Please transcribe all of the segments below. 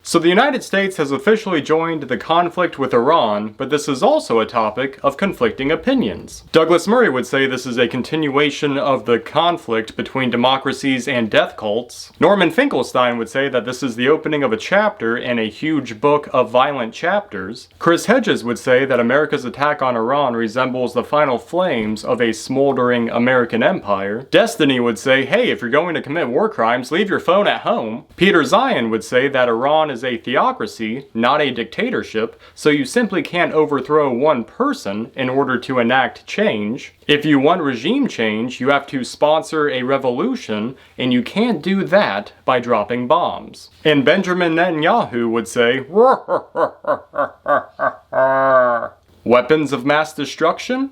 So the United States has officially joined the conflict with Iran, but this is also a topic of conflicting opinions. Douglas Murray would say this is a continuation of the conflict between democracies and death cults. Norman Finkelstein would say that this is the opening of a chapter in a huge book of violent chapters. Chris Hedges would say that America's attack on Iran resembles the final flames of a smoldering American empire. Destiny would say, hey, if you're going to commit war crimes, leave your phone at home. Peter Zion would say that Iran is a theocracy, not a dictatorship, so you simply can't overthrow one person in order to enact change. If you want regime change, you have to sponsor a revolution, and you can't do that by dropping bombs. And Benjamin Netanyahu would say, weapons of mass destruction?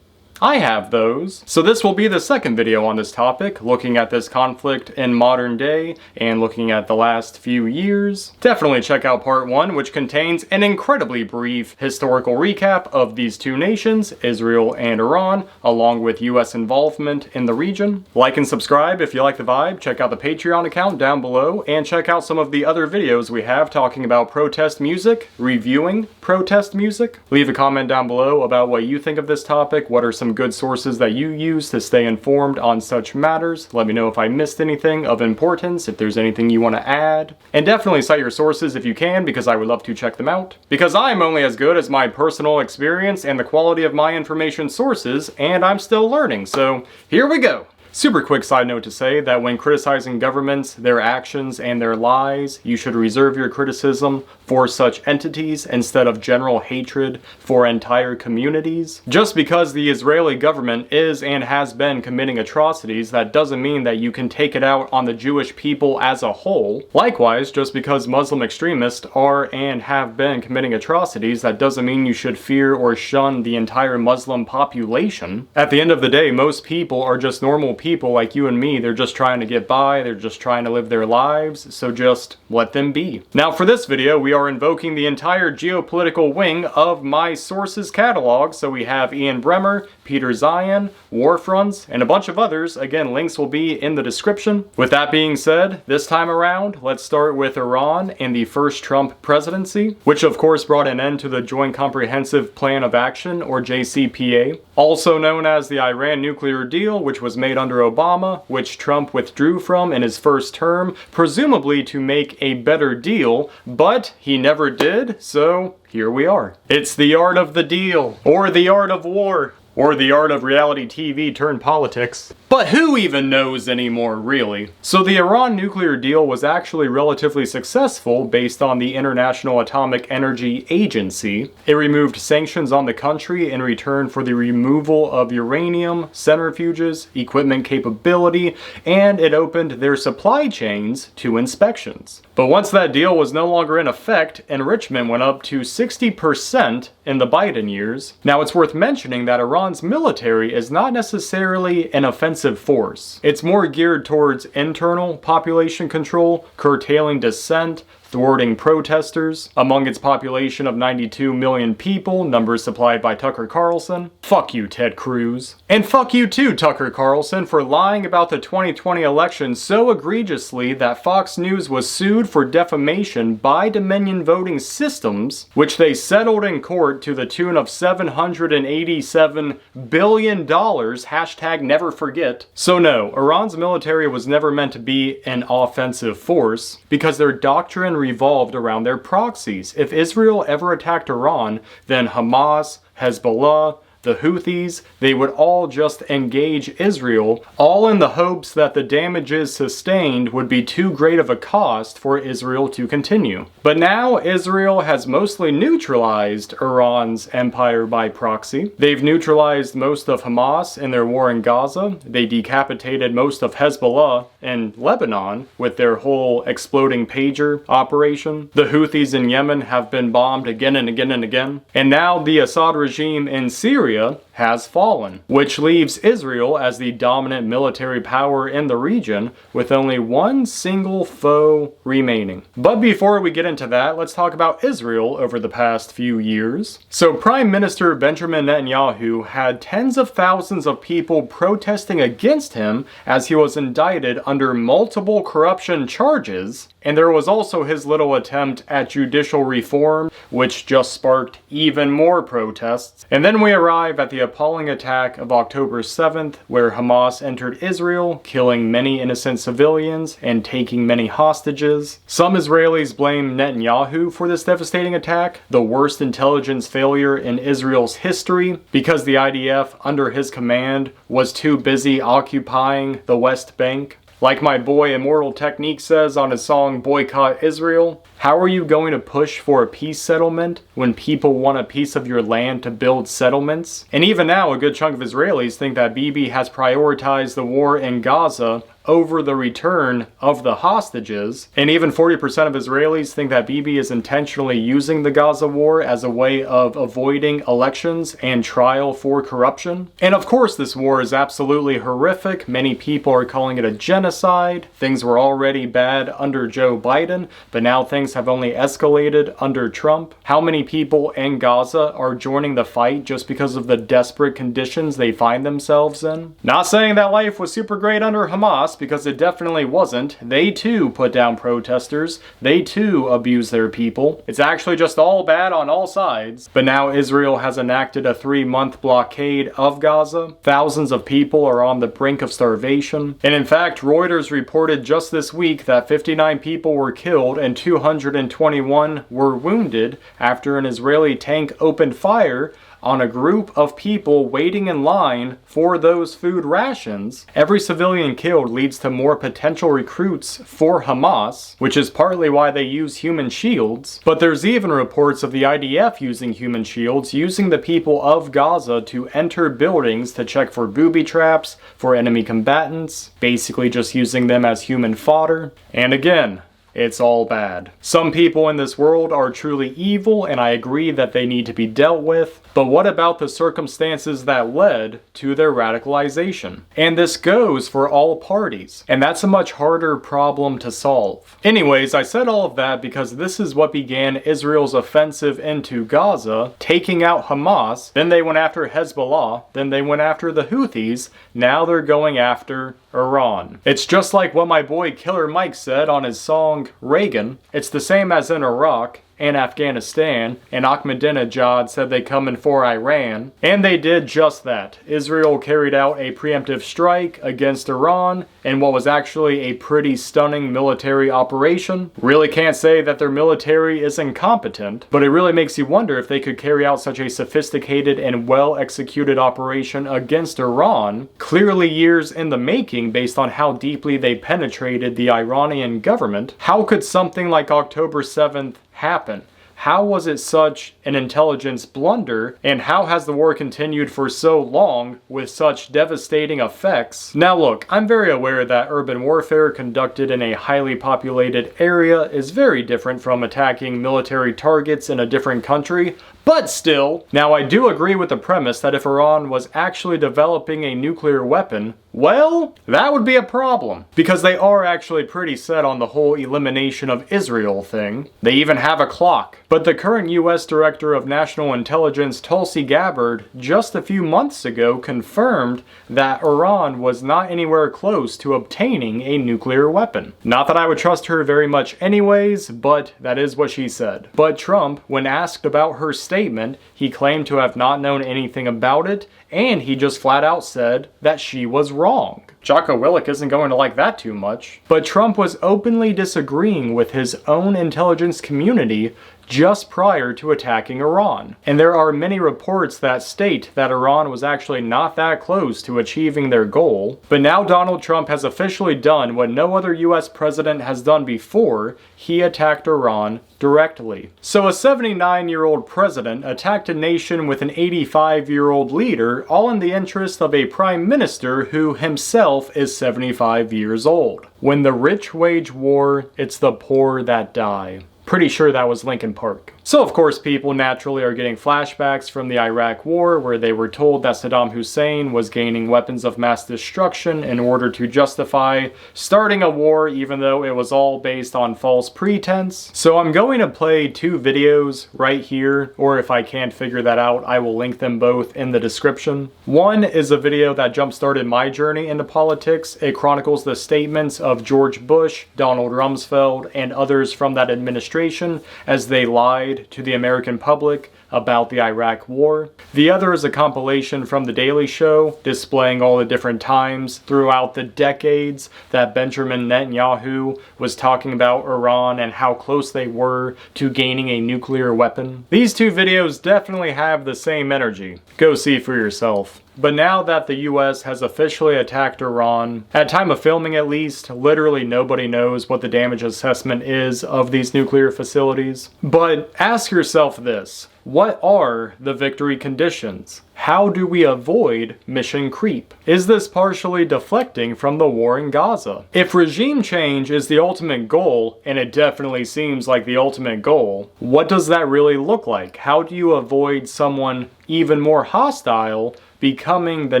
I have those. So this will be the second video on this topic, looking at this conflict in modern day and looking at the last few years. Definitely check out part 1, which contains an incredibly brief historical recap of these two nations, Israel and Iran, along with US involvement in the region. Like and subscribe if you like the vibe, check out the Patreon account down below, and check out some of the other videos we have talking about protest music, reviewing protest music. Leave a comment down below about what you think of this topic, what are some good sources that you use to stay informed on such matters. Let me know if I missed anything of importance, if there's anything you want to add. And definitely cite your sources if you can, because I would love to check them out. Because I'm only as good as my personal experience and the quality of my information sources, and I'm still learning, so here we go! Super quick side note to say that when criticizing governments, their actions, and their lies, you should reserve your criticism for such entities instead of general hatred for entire communities. Just because the Israeli government is and has been committing atrocities, that doesn't mean that you can take it out on the Jewish people as a whole. Likewise, just because Muslim extremists are and have been committing atrocities, that doesn't mean you should fear or shun the entire Muslim population. At the end of the day, most people are just normal people like you and me. They're just trying to get by, they're just trying to live their lives, so just let them be. Now for this video, we are invoking the entire geopolitical wing of my sources catalog, so we have Ian Bremmer, Peter Zion, Warfronts, and a bunch of others. Again, links will be in the description. With that being said, this time around, let's start with Iran and the first Trump presidency, which of course brought an end to the Joint Comprehensive Plan of Action, or JCPA, also known as the Iran nuclear deal, which was made under Obama, which Trump withdrew from in his first term, presumably to make a better deal, but he never did, so here we are. It's the art of the deal, or the art of war, or the art of reality TV turned politics. But who even knows anymore, really? So the Iran nuclear deal was actually relatively successful based on the International Atomic Energy Agency. It removed sanctions on the country in return for the removal of uranium, centrifuges, equipment capability, and it opened their supply chains to inspections. But once that deal was no longer in effect, enrichment went up to 60% in the Biden years. Now it's worth mentioning that Iran's military is not necessarily an offensive force. It's more geared towards internal population control, curtailing dissent, thwarting protesters. Among its population of 92 million people, numbers supplied by Tucker Carlson. Fuck you, Ted Cruz. And fuck you too, Tucker Carlson, for lying about the 2020 election so egregiously that Fox News was sued for defamation by Dominion Voting Systems, which they settled in court to the tune of $787 billion, hashtag never forget. So no, Iran's military was never meant to be an offensive force, because their doctrine revolved around their proxies. If Israel ever attacked Iran, then Hamas, Hezbollah, the Houthis, they would all just engage Israel, all in the hopes that the damages sustained would be too great of a cost for Israel to continue. But now Israel has mostly neutralized Iran's empire by proxy. They've neutralized most of Hamas in their war in Gaza. They decapitated most of Hezbollah in Lebanon with their whole exploding pager operation. The Houthis in Yemen have been bombed again and again and again. And now the Assad regime in Syria has fallen, which leaves Israel as the dominant military power in the region with only one single foe remaining. But before we get into that, let's talk about Israel over the past few years. So Prime Minister Benjamin Netanyahu had tens of thousands of people protesting against him as he was indicted under multiple corruption charges, and there was also his little attempt at judicial reform, which just sparked even more protests. And then we arrive at the appalling attack of October 7th, where Hamas entered Israel, killing many innocent civilians and taking many hostages. Some Israelis blame Netanyahu for this devastating attack, the worst intelligence failure in Israel's history, because the IDF under his command was too busy occupying the West Bank. Like my boy Immortal Technique says on his song Boycott Israel, how are you going to push for a peace settlement when people want a piece of your land to build settlements? And even now, a good chunk of Israelis think that Bibi has prioritized the war in Gaza over the return of the hostages, and even 40% of Israelis think that Bibi is intentionally using the Gaza war as a way of avoiding elections and trial for corruption. And of course this war is absolutely horrific. Many people are calling it a genocide. Things were already bad under Joe Biden, but now things have only escalated under Trump. How many people in Gaza are joining the fight just because of the desperate conditions they find themselves in? Not saying that life was super great under Hamas, because it definitely wasn't. They too put down protesters. They too abused their people. It's actually just all bad on all sides. But now Israel has enacted a 3-month blockade of Gaza. Thousands of people are on the brink of starvation. And in fact, Reuters reported just this week that 59 people were killed and 221 were wounded after an Israeli tank opened fire on a group of people waiting in line for those food rations. Every civilian killed leads to more potential recruits for Hamas, which is partly why they use human shields. But there's even reports of the IDF using human shields, using the people of Gaza to enter buildings to check for booby traps, for enemy combatants, basically just using them as human fodder. And again, it's all bad. Some people in this world are truly evil, and I agree that they need to be dealt with. But what about the circumstances that led to their radicalization? And this goes for all parties. And that's a much harder problem to solve. Anyways, I said all of that because this is what began Israel's offensive into Gaza, taking out Hamas. Then they went after Hezbollah. Then they went after the Houthis. Now they're going after Iran. It's just like what my boy Killer Mike said on his song Reagan. It's the same as in Iraq and Afghanistan, and Ahmadinejad said they coming for Iran, and they did just that. Israel carried out a preemptive strike against Iran in what was actually a pretty stunning military operation. Really can't say that their military is incompetent, but it really makes you wonder if they could carry out such a sophisticated and well-executed operation against Iran, clearly years in the making based on how deeply they penetrated the Iranian government. How could something like October 7th happen? How was it such an intelligence blunder, and how has the war continued for so long with such devastating effects? Now look, I'm very aware that urban warfare conducted in a highly populated area is very different from attacking military targets in a different country, but still. Now I do agree with the premise that if Iran was actually developing a nuclear weapon, well, that would be a problem, because they are actually pretty set on the whole elimination of Israel thing. They even have a clock. But the current US Director of National Intelligence, Tulsi Gabbard, just a few months ago confirmed that Iran was not anywhere close to obtaining a nuclear weapon. Not that I would trust her very much anyways, but that is what she said. But Trump, when asked about her statement, he claimed to have not known anything about it, and he just flat out said that she was wrong. Jocko Willink isn't going to like that too much. But Trump was openly disagreeing with his own intelligence community just prior to attacking Iran. And there are many reports that state that Iran was actually not that close to achieving their goal. But now Donald Trump has officially done what no other US president has done before. He attacked Iran directly. So a 79-year-old president attacked a nation with an 85-year-old leader, all in the interest of a prime minister who himself is 75 years old. When the rich wage war, it's the poor that die. Pretty sure that was Linkin Park. So of course people naturally are getting flashbacks from the Iraq War, where they were told that Saddam Hussein was gaining weapons of mass destruction in order to justify starting a war, even though it was all based on false pretense. So I'm going to play two videos right here, or if I can't figure that out, I will link them both in the description. One is a video that jump-started my journey into politics. It chronicles the statements of George Bush, Donald Rumsfeld, and others from that administration as they lied to the American public about the Iraq War. The other is a compilation from The Daily Show, displaying all the different times throughout the decades that Benjamin Netanyahu was talking about Iran and how close they were to gaining a nuclear weapon. These two videos definitely have the same energy. Go see for yourself. But now that the US has officially attacked Iran, at time of filming at least, literally nobody knows what the damage assessment is of these nuclear facilities. But ask yourself this: what are the victory conditions? How do we avoid mission creep? Is this partially deflecting from the war in Gaza? If regime change is the ultimate goal, and it definitely seems like the ultimate goal, what does that really look like? How do you avoid someone even more hostile becoming the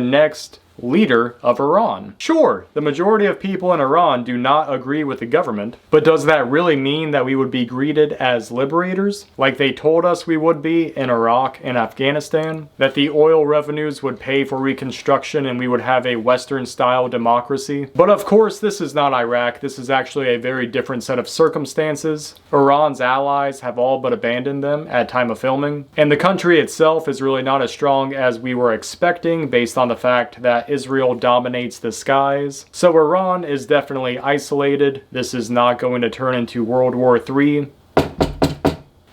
next leader of Iran? Sure, the majority of people in Iran do not agree with the government, but does that really mean that we would be greeted as liberators, like they told us we would be in Iraq and Afghanistan? That the oil revenues would pay for reconstruction and we would have a Western-style democracy? But of course, this is not Iraq. This is actually a very different set of circumstances. Iran's allies have all but abandoned them at time of filming, and the country itself is really not as strong as we were expecting based on the fact that Israel dominates the skies. So Iran is definitely isolated. This is not going to turn into World War III.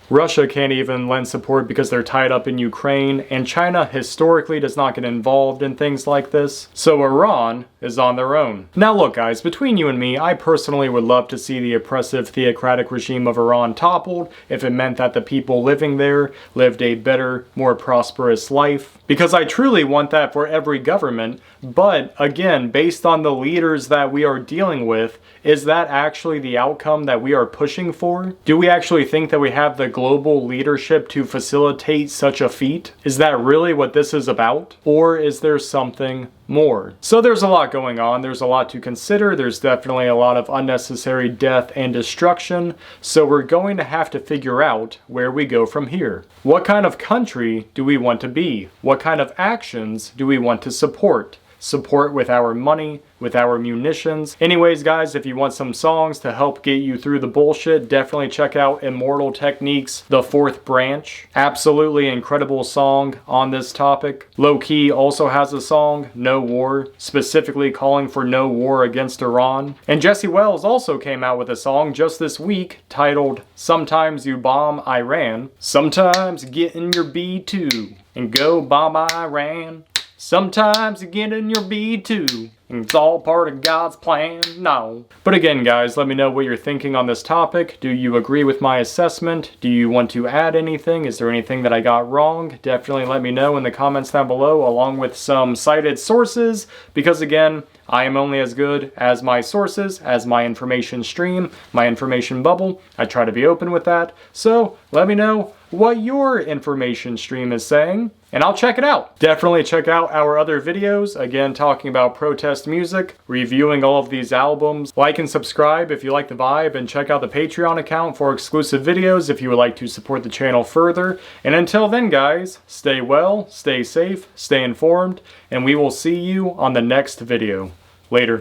Russia can't even lend support because they're tied up in Ukraine, and China historically does not get involved in things like this. So Iran is on their own. Now look guys, between you and me, I personally would love to see the oppressive theocratic regime of Iran toppled if it meant that the people living there lived a better, more prosperous life. Because I truly want that for every government, but again, based on the leaders that we are dealing with, is that actually the outcome that we are pushing for? Do we actually think that we have the global leadership to facilitate such a feat? Is that really what this is about? Or is there something more? So there's a lot going on. There's a lot to consider. There's definitely a lot of unnecessary death and destruction. So we're going to have to figure out where we go from here. What kind of country do we want to be? What kind of actions do we want to support? Support with our money, with our munitions. Anyways guys, if you want some songs to help get you through the bullshit, definitely check out Immortal Techniques, The Fourth Branch. Absolutely incredible song on this topic. Lowkey also has a song, No War, specifically calling for no war against Iran. And Jesse Wells also came out with a song just this week titled Sometimes You Bomb Iran. Sometimes get in your B2 and go bomb Iran. Sometimes you get in your B2, and it's all part of God's plan, no. But again guys, let me know what you're thinking on this topic. Do you agree with my assessment? Do you want to add anything? Is there anything that I got wrong? Definitely let me know in the comments down below, along with some cited sources, because again, I am only as good as my sources, as my information stream, my information bubble. I try to be open with that. So let me know what your information stream is saying, and I'll check it out. Definitely check out our other videos, again talking about protest music, reviewing all of these albums. Like and subscribe if you like the vibe, and check out the Patreon account for exclusive videos if you would like to support the channel further. And until then guys, stay well, stay safe, stay informed, and we will see you on the next video. Later.